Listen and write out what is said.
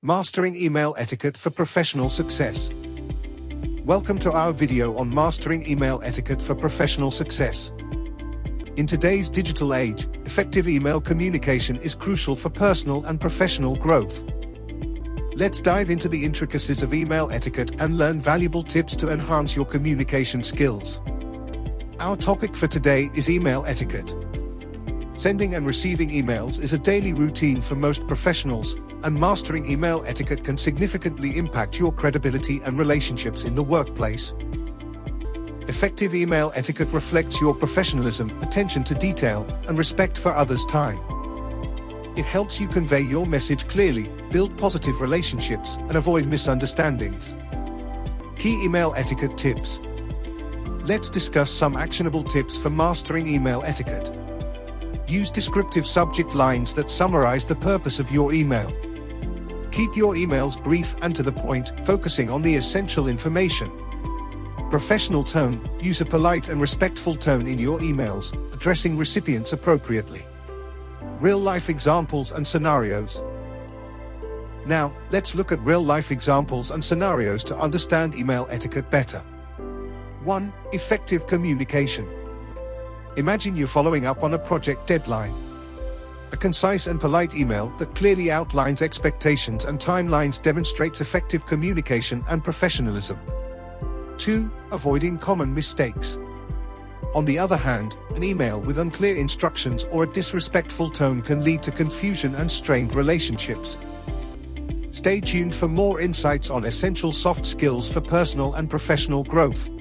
Mastering Email Etiquette for Professional Success. Welcome to our video on mastering email etiquette for professional success. In today's digital age, effective email communication is crucial for personal and professional growth. Let's dive into the intricacies of email etiquette and learn valuable tips to enhance your communication skills. Our topic for today is email etiquette. Sending and receiving emails is a daily routine for most professionals, and mastering email etiquette can significantly impact your credibility and relationships in the workplace. Effective email etiquette reflects your professionalism, attention to detail, and respect for others' time. It helps you convey your message clearly, build positive relationships, and avoid misunderstandings. Key email etiquette tips. Let's discuss some actionable tips for mastering email etiquette. Use descriptive subject lines that summarize the purpose of your email. Keep your emails brief and to the point, focusing on the essential information. Professional tone. Use a polite and respectful tone in your emails, addressing recipients appropriately. Real-life examples and scenarios. Now, let's look at real-life examples and scenarios to understand email etiquette better. 1. Effective communication. Imagine you're following up on a project deadline. A concise and polite email that clearly outlines expectations and timelines demonstrates effective communication and professionalism. 2. Avoiding common mistakes. On the other hand, an email with unclear instructions or a disrespectful tone can lead to confusion and strained relationships. Stay tuned for more insights on essential soft skills for personal and professional growth.